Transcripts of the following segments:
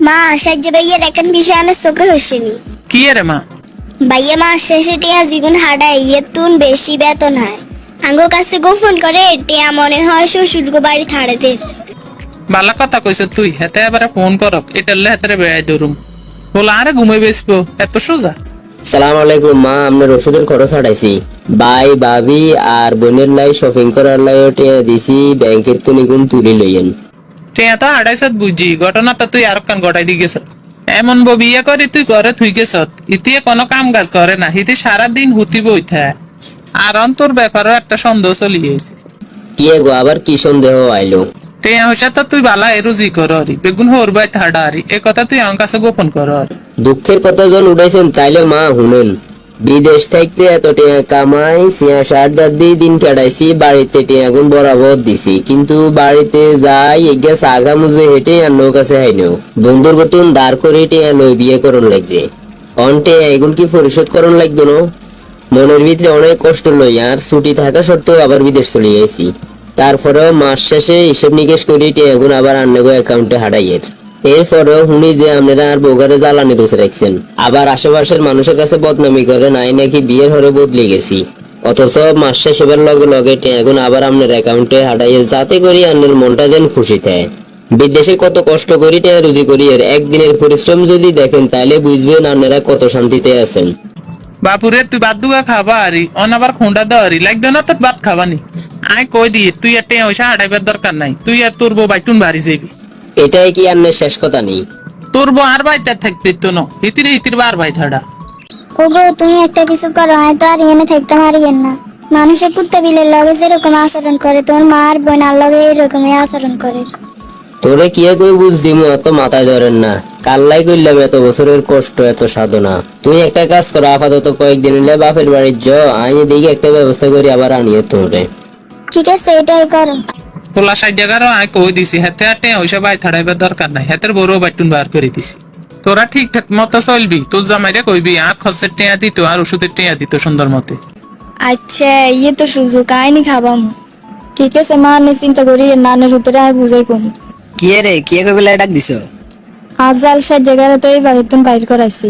মা সাহায্য ভাইয়ের এখন বিষয় আনার চোখে হসেনি। কি রে মা? ভাইয়া মাস শেষে টিয়া জীবন হাডায় তুন বেশি বেতন হয় আঙ্গো কাছে গোপন করে টিয়া মনে হয় শ্বশুর গো বাড়ি থাড়েতে। বালা কথা কইছ তুই, হেতে এবার ফোন করক এটালে হেতে বেড়াই ধরুম বল আরে ঘুমাই বেসবো এত সোজা। সালাম আলাইকুম মা, আপনার ওষুধের খরচ হাঁটাইছি। ভাই ভাবি আর বোনের লাই শপিং করার লাই টিয়া দিছি, ব্যাংকের তো নিগুন তুলি লইয়েন। টিয়া তো আড়াইশত বুঝি, ঘটনাটা তুই আর কান গটাই দি গেছ। এমন বিয়ে করে তুই ঘরে থুই গেছ, ইতিয়ে কোনো কাম কাজ করে না, হিতে সারাদিন হুতি বইথা। আর তোর ব্যাপারও একটা সন্দেহ চলি গেছে। কি গো আবার কি সন্দেহ আইলো? টিয়া হইসা তো তুই বালা এরুজি কর বেগুন হোর বাই থাড়া এ কথা তুই আমার কাছে গোপন কর। দুঃখের কথা যখন উঠাইছেন তাইলে মা শুনেন, বিদেশ থাকতে এত টিয়া কামাই সিয়া সারদার দিয়ে দিন কাটাইছি, বাড়িতে টিয়া গুণ বরাবর দিছি, কিন্তু বাড়িতে যাই এগিয়ে আগা মুজে হেঁটে আর নৌ কাছে হাইনো বন্ধুর গতুন দাঁড় করে টিয়া লই বিয়ে করন লাগছে। অন্টে এগুন কি পরিশোধ করন লাগতো না? মনের ভিতরে অনেক কষ্ট লই আর ছুটি থাকা সত্ত্বেও আবার বিদেশ চলে গেছি। তারপরেও মাস শেষে হিসেব নিকেশ করি টিয়াগুন আবার আন্নাগো অ্যাকাউন্টে হারাইয়ের। এরপরেও শুনি যে আপনারা আর বউগারে জ্বালানি বসে রাখছেন, আবার আশেপাশের মানুষের কাছে বদনামি করে নাই নাকি বিয়ের হরে বদলে গেছি। অথচ মাস শেষ হবার লগে লগে টিয়াগুন আবার আপনার অ্যাকাউন্টে হারাইয়ের, যাতে করি আপনার মনটা যেন খুশি থাকে। বিদেশে কত কষ্ট করি টিয়া রুজি করি, এর একদিনের পরিশ্রম যদি দেখেন তাহলে বুঝবেন আপনারা কত শান্তিতে আছেন। বাপুরে তুই বাদ দুগা খাবা আরি অনাবার খুঁডা দেওয়ারি লাগতো না তোর ভাত খাবানি। আয় কই দিয়ে তুই আর টিয়া হইসা হাঁটাইবার দরকার নাই, তুই আর তোর বউ বাইটুন বাড়ি যাবি। এটাই কি আপনার শেষ কথা নেই? তোর বউ আর বাইতে থাকতে তো ন হিতিরে হিতির বার বাই থাড়া। ওগো তুমি একটা কিছু করো, আমি তো আর এনে থাকতে পারিয়েন না। মানুষের কুত্তা বিলের লগে যেরকম আচরণ করে তোর মা আর বোন আর লগে এরকমই আচরণ করে। তোরে কি কই বুঝ দিমু, এত মাথায় ধরেন না। কাল্লাই কইলাম এত বছরের কষ্ট এত সাধনা। তুই একটা কাজ কর, আপাতত কয়েকদিন হলে বাপের বাড়ির য আমি দেখি একটা ব্যবস্থা করি আবার আনিয়ে তোরে। ঠিক আছে এটাই করো। পোলা ৬০ জায়গারও আয় কই দিছি, হেতে আর টিয়া হইসা বাই থাড়াইবার দরকার নাই, হেতের বড় বাইটুন বার করে দিছি। তোরা ঠিকঠাক মতো চলবি, তোর জামাইরে কইবি আর খরচের টিয়া দিত আর ওষুধের টিয়া দিত সুন্দর মতে। আচ্ছা ইয়ে তো সুযোগ আইনি খাবাম। ঠিক আছে মা, আমি চিন্তা করি নানের ভিতরে আমি বুঝাই কম। কি রে কি কইবলে ডাক দিছো? আজ জাল ৬০ জায়গায় তো এই বাড়ির তুমি বাইর করাইছি।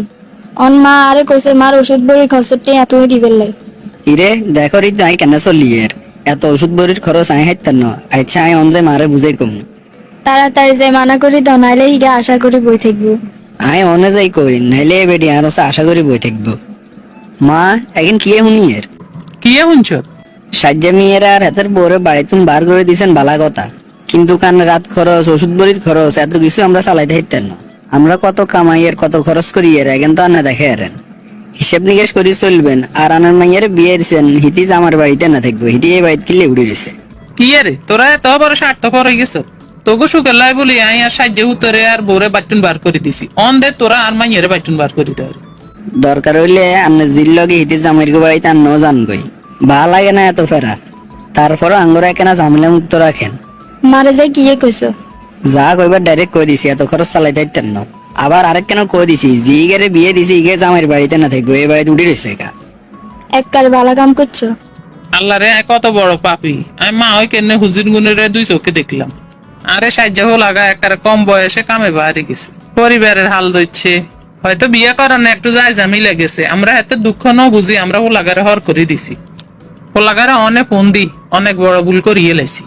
অন মা আরে কইছে মার ওষুধ বড়ি খরচের টিয়া তুই দিবেন লাই। ইরে দেখো রি তাই কেন চলি এর এত ওষুধ বড়ির খরচ আই হাইতান না। আচ্ছা আই অনজে মারে বুঝাই কম। তাড়াতাড়ি যে মানা করি দাও, নাইলে হিরা আশা করি বই থাকবো। আই অনে যাই কই নাইলে বেডি আর আশা করি বই থাকবো। মা এখন কি শুনি এর? কি শুনছ? সাজ্জা মেয়ের আর হাতের বউরে বাড়ি তুমি বার করে দিছেন বালা কথা, কিন্তু কান রাত খরচ ওষুধ বড়ির খরচ এত কিছু আমরা চালাইতে হাইতেন না। আমরা কত কামাই এর কত খরচ করি এর এখন তো আনা দেখে এর হিসেব নিকেশ করি চলবেন। আর আনার মাইয়ের বিয়ে দিছেন হিতি আমার বাড়িতে না থাকবো, হিতি এই বাড়িতে কিলে উড়ে গেছে। কি রে তোরা এত বড় স্বার্থপর হয়ে গেছ? তোকে সুখের লাই বলি আই আর সাহায্য উত্তরে আর বোরে বাইটুন বার করে দিছি, অন দে তোরা আর মাইয়ের বাইটুন বার করে দেয়। দরকার হইলে আপনার জির লগে হিতি জামাইর বাড়িতে আর ন জানগই, ভাল লাগে না এত ফেরা। তারপরও আঙ্গুরা কেনা ঝামেলা মুক্ত রাখেন। মারে যাই কি কইছো? যা কইবার ডাইরেক্ট কই দিছি, এত খরচ চালাইতে হাইতেন না। আবার আরেক কেন কই দিছি জি গেরে বিয়ে দিছি ইগে জামাইর বাড়িতে না থাকবো, এই বাড়িতে উঠে রয়েছে একা। এককার ভালো কাম করছো। আল্লাহ রে কত বড় পাপি আমি, মা ওই কেনে হুজির গুনের দুই চোখে দেখলাম। আরে সাহায্য হো লাগা একারে কম বয়সে কামে বাড়ি গেছে, পরিবারের হাল ধরছে, হয়তো বিয়ে করানো একটু যায় জামিলে গেছে। আমরা এত দুঃখ ন বুঝি আমরা ও লাগারে হর করে দিছি, ও লাগারে অনেক ফোন দি অনেক বড় ভুল করিয়ে লাইছি।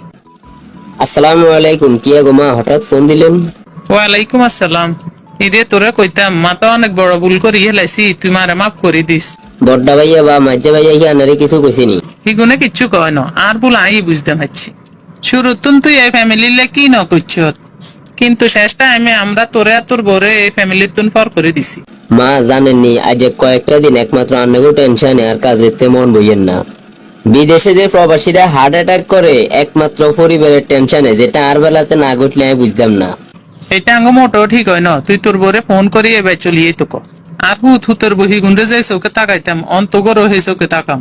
আসসালামু আলাইকুম, কি গো মা হঠাৎ ফোন দিলেন? ওয়ালাইকুম আসসালাম। ইরে তোরা কইতাম মা তো অনেক বড় ভুল করিয়ে লাইছি, তুই মারে মাফ করে দিস। বড্ডা ভাইয়া বা মাজ্জা ভাইয়া কি আনারে কিছু কইছেনি? ইগুনে কিচ্ছু কয় না, আর ভুল আই বুঝতে পারছি। শুরুতুন তুই এই ফ্যামিলিলে কি ন করছ, কিন্তু শেষ টাইমে আমরা তোরে আর তোর বরে এই ফ্যামিলির তুন ফর করে দিছি। মা জানেননি আজ কয়েকটা দিন একমাত্র আন্নাগো টেনশনে আর কাজেতে মন বইয়েন না। বিদেশে যে প্রবাসীরা হার্ট অ্যাটাক করে একমাত্র পরিবারের টেনশনে, যেটা আর বেলাতে না ঘটলে আমি বুঝলাম না। এটা আঙ্গ মোটো ঠিক হয় না, তুই তোর বরে ফোন করি এবার চলিয়ে তো আর হুতর বহি গুন্ডে যাই চোখে তাকাইতাম অন্তগর হয়ে চোখে তাকাম।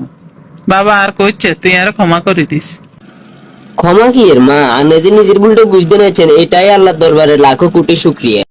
বাবা আর কইছে তুই আর ক্ষমা করে দিস। ক্ষমা কি এর মা, আর নিজে নিজের ভুলটা বুঝতে নাইছেন, এটাই আল্লাহর দরবারে লাখো কোটি শুকরিয়া।